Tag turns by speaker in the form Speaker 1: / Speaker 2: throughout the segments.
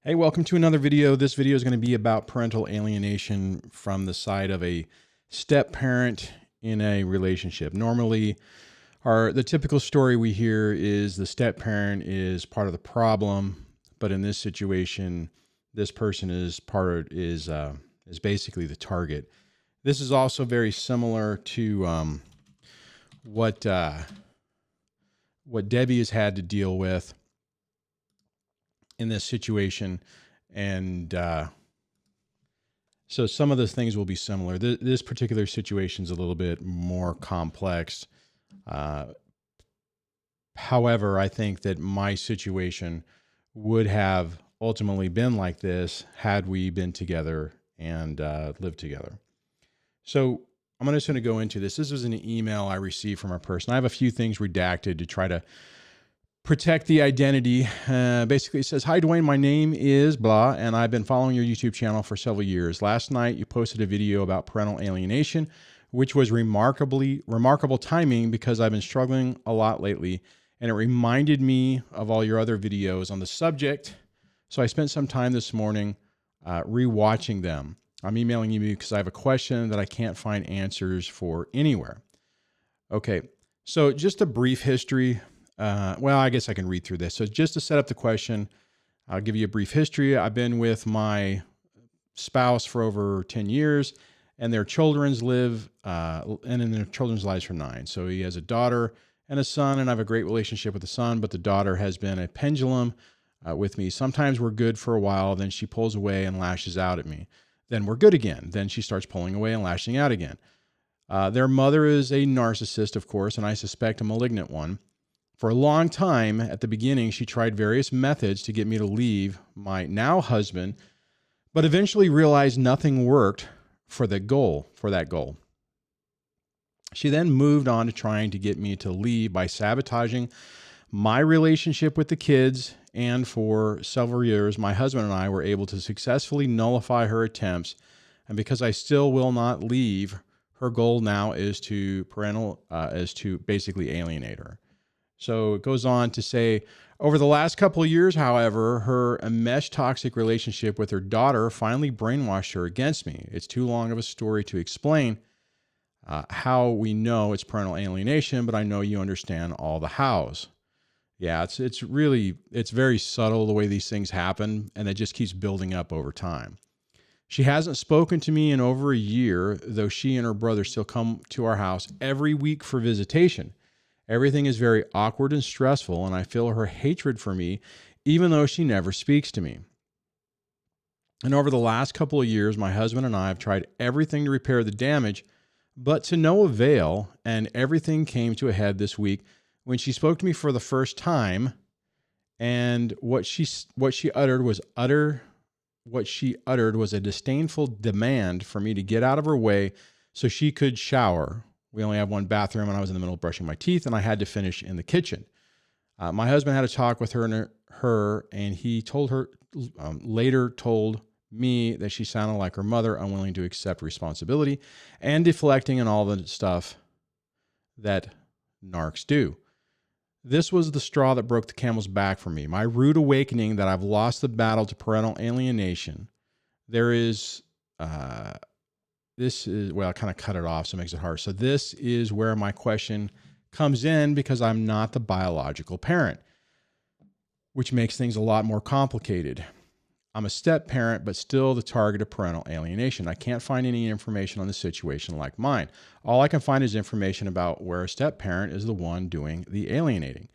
Speaker 1: Hey, welcome to another video. This video is going to be about parental alienation from the side of a step parent in a relationship. Normally, the typical story we hear is the step parent is part of the problem, but in this situation, this person is basically the target. This is also very similar to what Debbie has had to deal with in this situation. And so some of those things will be similar. This particular situation is a little bit more complex. However, I think that my situation would have ultimately been like this had we been together and lived together. So I'm just going to go into this. This was an email I received from a person. I have a few things redacted to try to protect the identity. Basically, it says, "Hi, Duane, my name is blah, and I've been following your YouTube channel for several years. Last night, you posted a video about parental alienation, which was remarkable timing because I've been struggling a lot lately, and it reminded me of all your other videos on the subject. So I spent some time this morning rewatching them. I'm emailing you because I have a question that I can't find answers for anywhere." Okay, so just a brief history. Well, I guess I can read through this. So just to set up the question, I'll give you a brief history. I've been with my spouse for over 10 years, and their children's lives for 9. So he has a daughter and a son, and I have a great relationship with the son, but the daughter has been a pendulum with me. Sometimes we're good for a while, then she pulls away and lashes out at me. Then we're good again. Then she starts pulling away and lashing out again. Their mother is a narcissist, of course, and I suspect a malignant one. For a long time, at the beginning, she tried various methods to get me to leave my now husband, but eventually realized nothing worked for that goal. She then moved on to trying to get me to leave by sabotaging my relationship with the kids, and for several years, my husband and I were able to successfully nullify her attempts, and because I still will not leave, her goal now is to basically alienate her. So it goes on to say, over the last couple of years, however, her enmeshed toxic relationship with her daughter finally brainwashed her against me. It's too long of a story to explain how we know it's parental alienation, but I know you understand all the hows. Yeah, it's very subtle the way these things happen, and it just keeps building up over time. She hasn't spoken to me in over a year, though she and her brother still come to our house every week for visitation. Everything is very awkward and stressful, and I feel her hatred for me, even though she never speaks to me. And over the last couple of years, my husband and I have tried everything to repair the damage, but to no avail, and everything came to a head this week when she spoke to me for the first time, and what she uttered was a disdainful demand for me to get out of her way so she could shower. We only have one bathroom, and I was in the middle of brushing my teeth, and I had to finish in the kitchen. My husband had a talk with her, and he told her later told me that she sounded like her mother, unwilling to accept responsibility and deflecting and all the stuff that narcs do. This was the straw that broke the camel's back for me. My rude awakening that I've lost the battle to parental alienation. I kind of cut it off, so it makes it hard. So this is where my question comes in, because I'm not the biological parent, which makes things a lot more complicated. I'm a step parent, but still the target of parental alienation. I can't find any information on the situation like mine. All I can find is information about where a step parent is the one doing the alienating.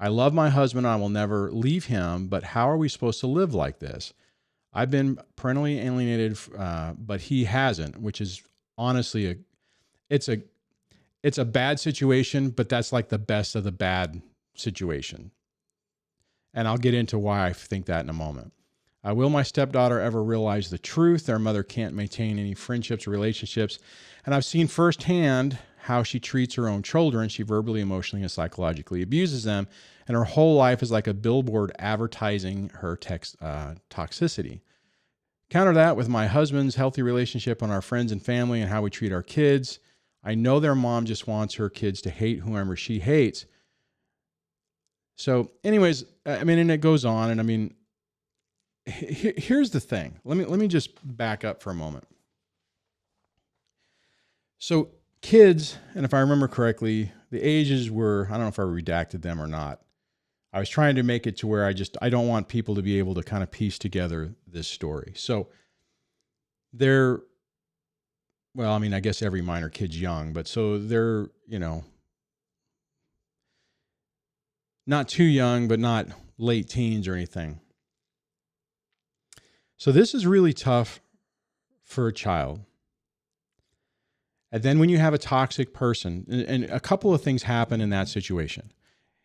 Speaker 1: I love my husband and I will never leave him, but how are we supposed to live like this? I've been parentally alienated, but he hasn't, which is honestly it's a bad situation, but that's like the best of the bad situation. And I'll get into why I think that in a moment. Will my stepdaughter ever realize the truth? Their mother can't maintain any friendships or relationships. And I've seen firsthand how she treats her own children. She verbally, emotionally, and psychologically abuses them. And her whole life is like a billboard advertising her toxicity. Counter that with my husband's healthy relationship on our friends and family and how we treat our kids. I know their mom just wants her kids to hate whoever she hates. So anyways, and it goes on. And here's the thing. Let me just back up for a moment. So kids, and if I remember correctly, the ages were, I don't know if I redacted them or not. I was trying to make it to where I don't want people to be able to kind of piece together this story. So they're, well, I mean, I guess every minor kid's young, but so they're, not too young, but not late teens or anything. So this is really tough for a child. And then when you have a toxic person, and a couple of things happen in that situation.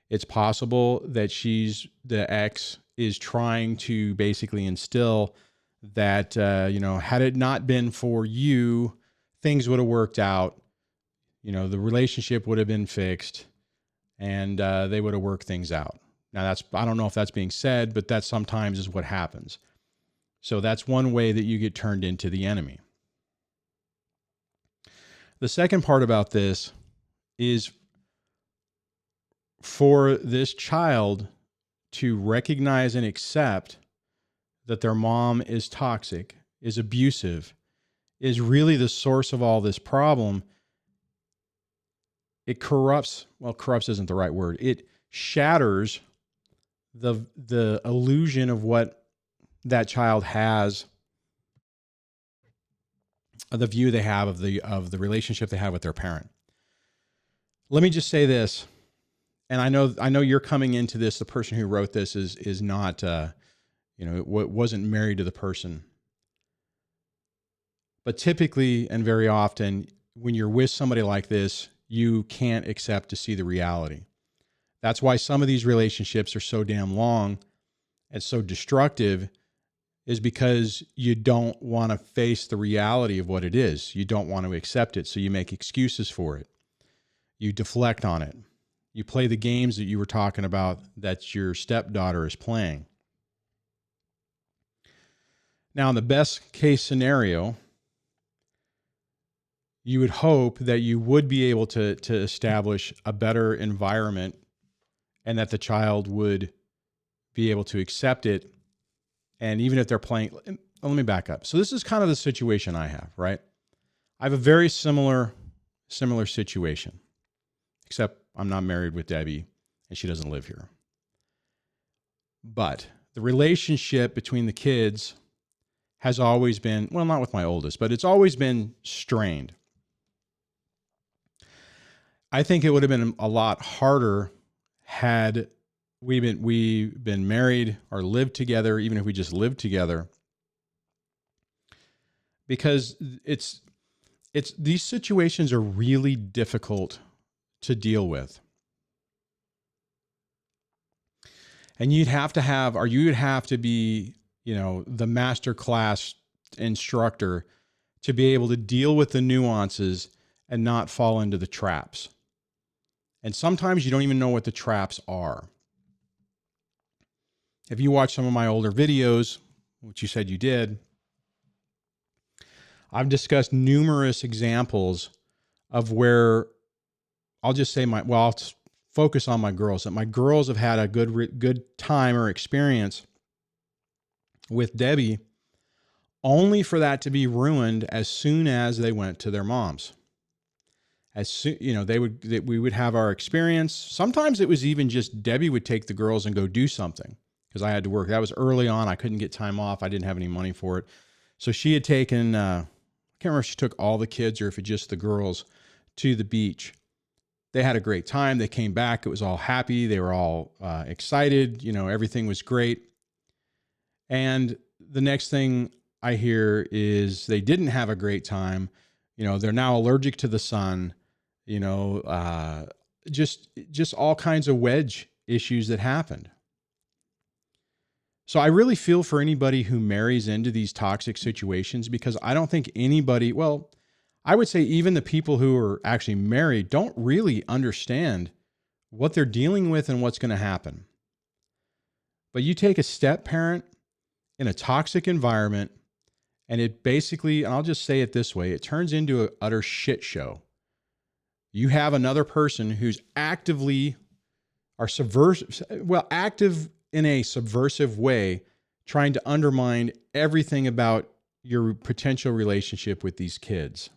Speaker 1: It's possible that the ex is trying to basically instill that, had it not been for you, things would have worked out. The relationship would have been fixed and they would have worked things out. Now I don't know if that's being said, but that sometimes is what happens. So that's one way that you get turned into the enemy. The second part about this is for this child to recognize and accept that their mom is toxic, is abusive, is really the source of all this problem. It corrupts isn't the right word. It shatters the illusion of what that child has, the view they have of the relationship they have with their parent. Let me just say this, and I know you're coming into this. The person who wrote this is not, wasn't married to the person. But typically and very often, when you're with somebody like this, you can't accept to see the reality. That's why some of these relationships are so damn long and so destructive, is because you don't want to face the reality of what it is. You don't want to accept it, so you make excuses for it. You deflect on it. You play the games that you were talking about that your stepdaughter is playing. Now, in the best case scenario, you would hope that you would be able to establish a better environment and that the child would be able to accept it. And even if they're playing, let me back up. So this is kind of the situation I have, right? I have a very similar situation, except I'm not married with Debbie and she doesn't live here. But the relationship between the kids has always been, well, not with my oldest, but it's always been strained. I think it would have been a lot harder had we been married or lived together, even if we just lived together, because it's these situations are really difficult to deal with. And you would have to be, the master class instructor to be able to deal with the nuances and not fall into the traps. And sometimes you don't even know what the traps are. If you watch some of my older videos, which you said you did, I've discussed numerous examples of where I'll just say I'll focus on my girls, that my girls have had a good time or experience with Debbie, only for that to be ruined as soon as they went to their moms. As soon, we would have our experience. Sometimes it was even just Debbie would take the girls and go do something because I had to work. That was early on. I couldn't get time off. I didn't have any money for it. So she had taken, I can't remember if she took all the kids or if it's just the girls to the beach. They had a great time. They came back. It was all happy. They were all excited. Everything was great. And the next thing I hear is they didn't have a great time. They're now allergic to the sun. Just all kinds of wedge issues that happened. So I really feel for anybody who marries into these toxic situations, because I don't think anybody, well, I would say even the people who are actually married don't really understand what they're dealing with and what's going to happen. But you take a step parent in a toxic environment, and it basically, and I'll just say it this way, it turns into an utter shit show. You have another person who's active in a subversive way, trying to undermine everything about your potential relationship with these kids.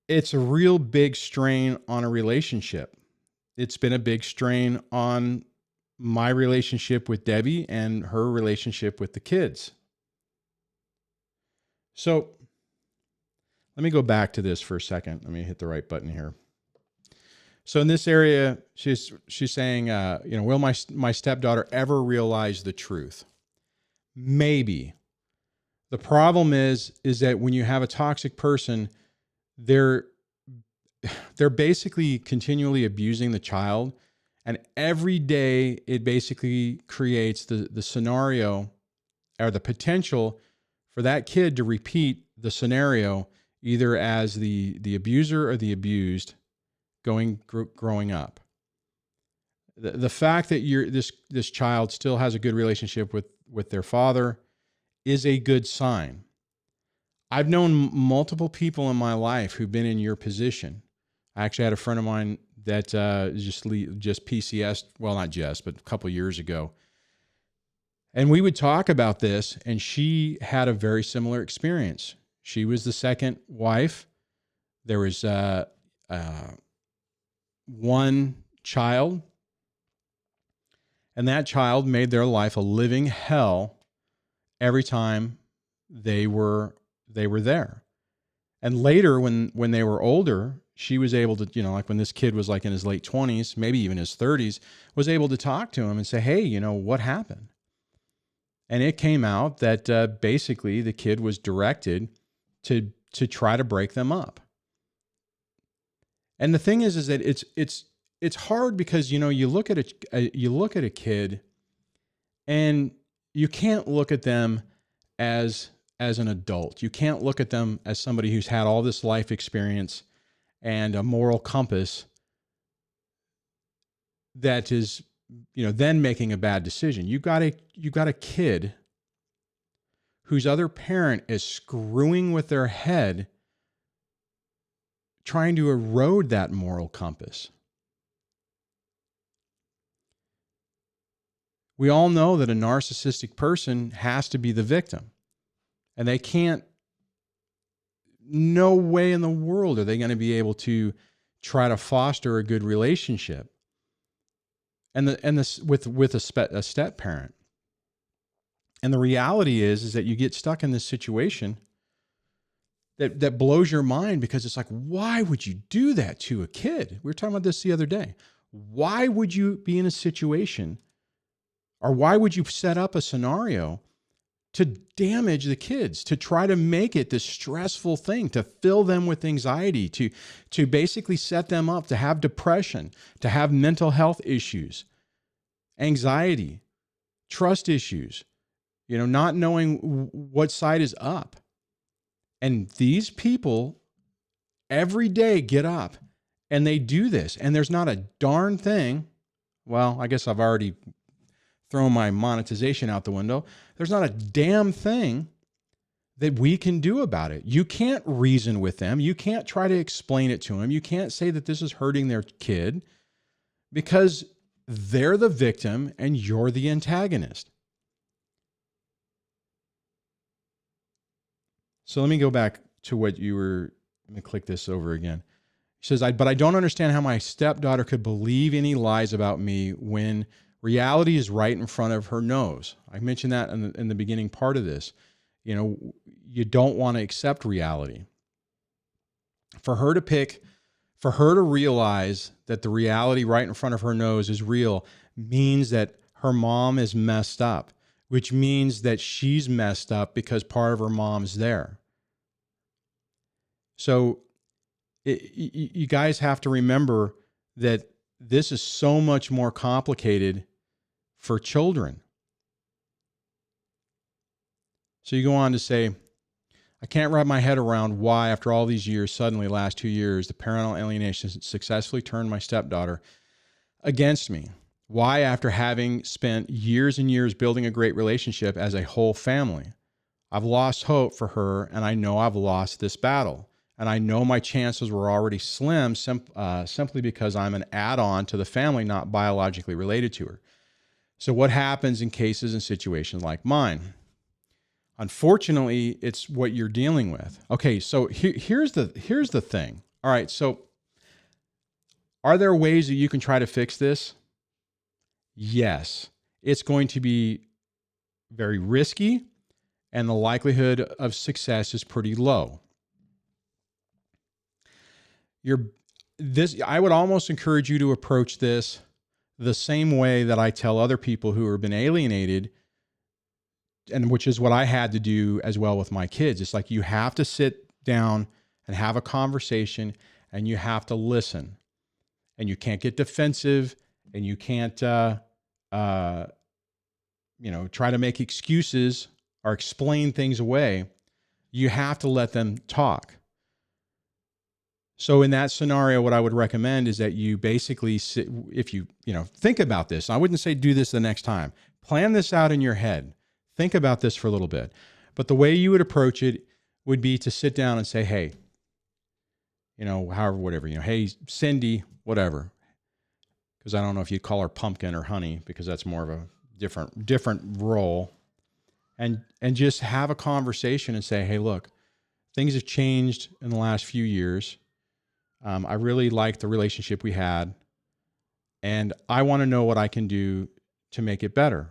Speaker 1: It's a real big strain on a relationship. It's been a big strain on my relationship with Debbie and her relationship with the kids. So let me go back to this for a second. Let me hit the right button here. So in this area, she's saying, will my stepdaughter ever realize the truth? Maybe. The problem is that when you have a toxic person, they're basically continually abusing the child, and every day it basically creates the scenario or the potential for that kid to repeat the scenario either as the abuser or the abused growing up. The fact that this child still has a good relationship with their father is a good sign. I've known multiple people in my life who've been in your position. I actually had a friend of mine that just PCS, well, not just, but a couple of years ago. And we would talk about this, and she had a very similar experience. She was the second wife. There was one child, and that child made their life a living hell every time they were there. And later, when they were older, she was able to, like when this kid was like in his late 20s, maybe even his 30s, was able to talk to him and say, hey, what happened? And it came out that basically the kid was directed to try to break them up. And the thing is that it's hard because you look at a kid, and you can't look at them as an adult. You can't look at them as somebody who's had all this life experience and a moral compass that is, then making a bad decision. You got a kid whose other parent is screwing with their head, trying to erode that moral compass. We all know that a narcissistic person has to be the victim, and they can't, no way in the world are they going to be able to try to foster a good relationship. And this with a step parent. And the reality is that you get stuck in this situation that blows your mind, because it's like, why would you do that to a kid? We were talking about this the other day. Why would you be in a situation, or why would you set up a scenario to damage the kids, to try to make it this stressful thing, to fill them with anxiety, to basically set them up to have depression, to have mental health issues, anxiety, trust issues, not knowing what side is up. And these people every day get up and they do this, and there's not a darn thing. Well, I guess I've already thrown my monetization out the window. There's not a damn thing that we can do about it. You can't reason with them. You can't try to explain it to them. You can't say that this is hurting their kid, because they're the victim and you're the antagonist. So let me go back to what you were, let me click this over again. She says, but I don't understand how my stepdaughter could believe any lies about me when reality is right in front of her nose. I mentioned that in the beginning part of this. You don't want to accept reality. For her to realize that the reality right in front of her nose is real means that her mom is messed up, which means that she's messed up because part of her mom's there. So you guys have to remember that this is so much more complicated for children. So you go on to say, I can't wrap my head around why, after all these years, suddenly last 2 years, the parental alienation successfully turned my stepdaughter against me. Why, after having spent years and years building a great relationship as a whole family, I've lost hope for her, and I know I've lost this battle. And I know my chances were already slim simply because I'm an add-on to the family, not biologically related to her. So what happens in cases and situations like mine? Unfortunately, it's what you're dealing with. Okay, so here's the thing. All right, so are there ways that you can try to fix this? Yes. It's going to be very risky, and the likelihood of success is pretty low. I would almost encourage you to approach this the same way that I tell other people who have been alienated, and which is what I had to do as well with my kids. It's like you have to sit down and have a conversation, and you have to listen, and you can't get defensive, and you can't try to make excuses or explain things away. You have to let them talk. So in that scenario, what I would recommend is that you basically sit, if you think about this. I wouldn't say do this the next time. Plan this out in your head. Think about this for a little bit. But the way you would approach it would be to sit down and say, hey, whatever, hey, Cindy, whatever. Because I don't know if you'd call her Pumpkin or Honey, because that's more of a different role. And just have a conversation and say, hey, look, things have changed in the last few years. I really like the relationship we had, and I want to know what I can do to make it better.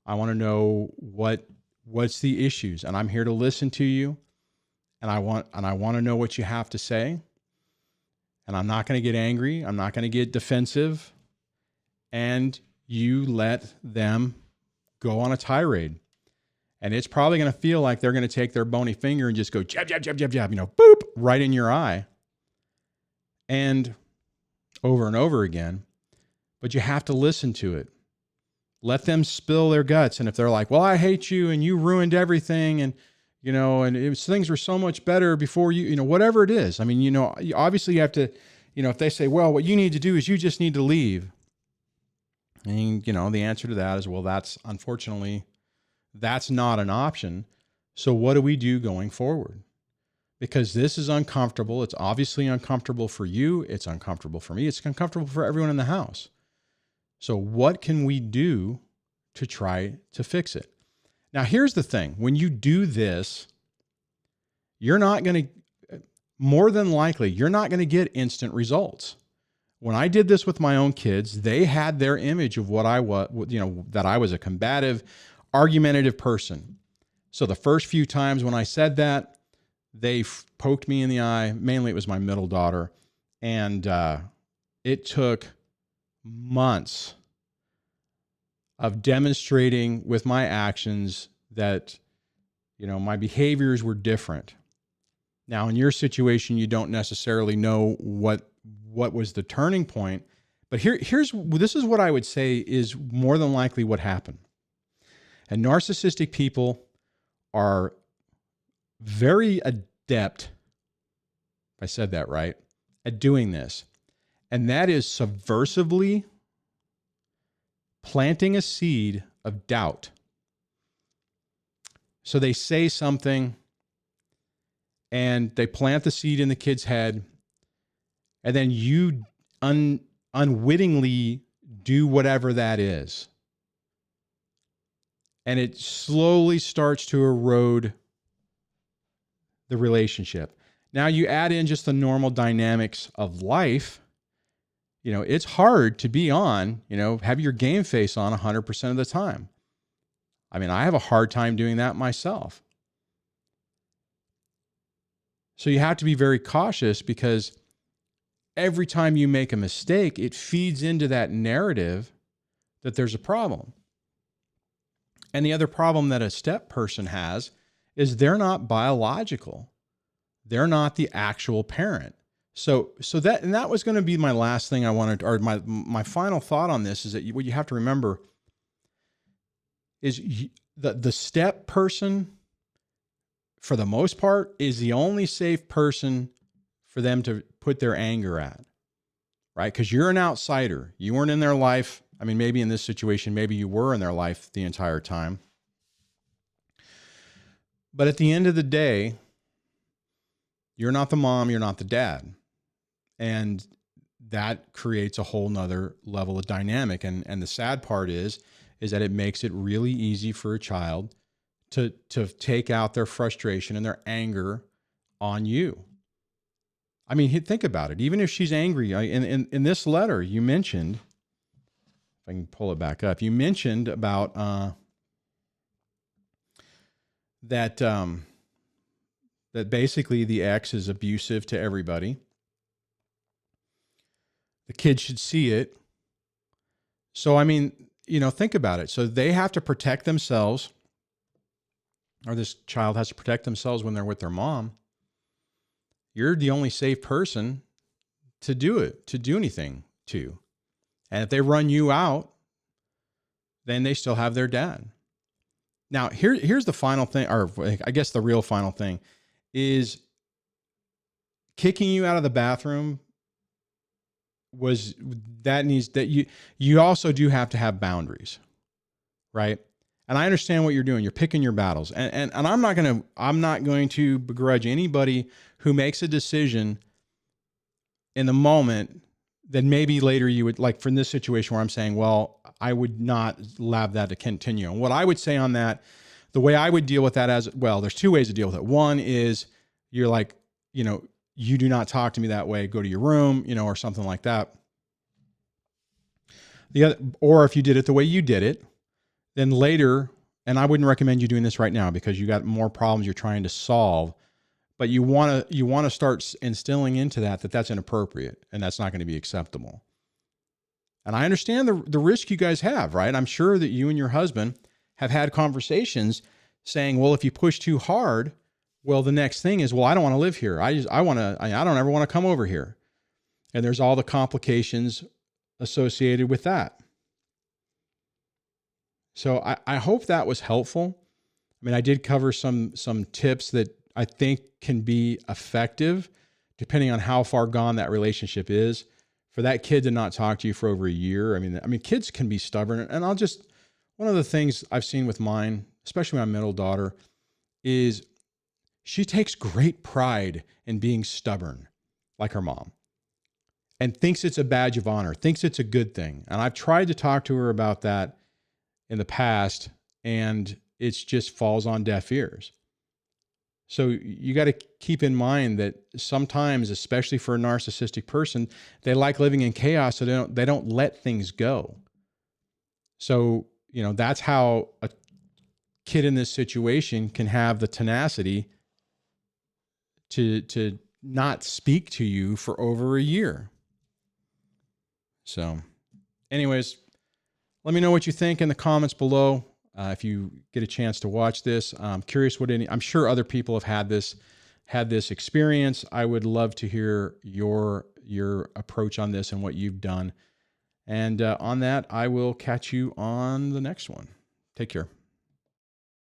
Speaker 1: I want to know what's the issues, and I'm here to listen to you, and I want to know what you have to say. And I'm not going to get angry. I'm not going to get defensive. And you let them go on a tirade. And it's probably going to feel like they're going to take their bony finger and just go jab, jab, jab, jab, jab, boop, right in your eye. And over and over again. But you have to listen to it. Let them spill their guts. And if they're like, well, I hate you and you ruined everything, and things were so much better before you, whatever it is. I mean, obviously you have to, if they say, well, what you need to do is you just need to leave. And, the answer to that is, well, unfortunately, that's not an option. So what do we do going forward? Because this is uncomfortable. It's obviously uncomfortable for you. It's uncomfortable for me. It's uncomfortable for everyone in the house. So what can we do to try to fix it? Now, here's the thing. When you do this, more than likely, you're not going to get instant results. When I did this with my own kids, they had their image of what I was, that I was a combative, argumentative person. So the first few times when I said that, they poked me in the eye. Mainly it was my middle daughter. And it took months of demonstrating with my actions that, my behaviors were different. Now, in your situation, you don't necessarily know what was the turning point, but this is what I would say is more than likely what happened. And narcissistic people are very adept, if I said that right, at doing this. And that is subversively planting a seed of doubt. So they say something and they plant the seed in the kid's head, and then you unwittingly do whatever that is. And it slowly starts to erode the relationship. Now you add in just the normal dynamics of life. It's hard to be on, have your game face on 100% of the time. I mean, I have a hard time doing that myself. So you have to be very cautious, because every time you make a mistake, it feeds into that narrative that there's a problem. And the other problem that a step person has is they're not biological. They're not the actual parent. So that was going to be my last thing I wanted, or my final thought on this is that what you have to remember is the step person, for the most part, is the only safe person for them to put their anger at, right? Because you're an outsider. You weren't in their life. I mean, maybe in this situation, maybe you were in their life the entire time. But at the end of the day, you're not the mom, you're not the dad. And that creates a whole nother level of dynamic. And the sad part is is that it makes it really easy for a child to take out their frustration and their anger on you. I mean, think about it. Even if she's angry, in this letter, you mentioned, if I can pull it back up, you mentioned about that basically the ex is abusive to everybody. The kid should see it. So, I mean, think about it. So they have to protect themselves, or this child has to protect themselves when they're with their mom. You're the only safe person to do it, to do anything to. And if they run you out, then they still have their dad. Now, here's the final thing, or I guess the real final thing is kicking you out of the bathroom you also do have to have boundaries, right? And I understand what you're doing. You're picking your battles. And I'm not going to begrudge anybody who makes a decision in the moment that maybe later you would, like from this situation where I'm saying, well, I would not allow that to continue. And what I would say on that, the way I would deal with that as well, there's two ways to deal with it. One is you're like, you do not talk to me that way, go to your room, or something like that. The other, or if you did it the way you did it, then later, and I wouldn't recommend you doing this right now because you got more problems you're trying to solve, but you want to start instilling into that's inappropriate and that's not going to be acceptable. And I understand the risk you guys have, right? I'm sure that you and your husband have had conversations saying, well, if you push too hard, well, the next thing is, well, I don't want to live here. I don't ever want to come over here. And there's all the complications associated with that. So I hope that was helpful. I mean, I did cover some tips that I think can be effective depending on how far gone that relationship is. For that kid to not talk to you for over a year. I mean, kids can be stubborn. And one of the things I've seen with mine, especially my middle daughter, is she takes great pride in being stubborn like her mom and thinks it's a badge of honor, thinks it's a good thing. And I've tried to talk to her about that in the past, and it just falls on deaf ears. So you got to keep in mind that sometimes, especially for a narcissistic person, they like living in chaos, so they don't let things go. So, that's how a kid in this situation can have the tenacity to not speak to you for over a year. So anyways, let me know what you think in the comments below. If you get a chance to watch this, I'm curious I'm sure other people have had this experience. I would love to hear your approach on this and what you've done. And on that, I will catch you on the next one. Take care.